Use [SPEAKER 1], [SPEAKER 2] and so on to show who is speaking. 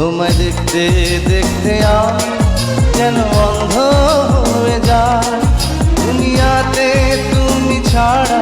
[SPEAKER 1] তোমায় দেখতে দেখতে আমি যেন অন্ধ হয়ে যাই। দুনিয়াতে তুমি ছাড়া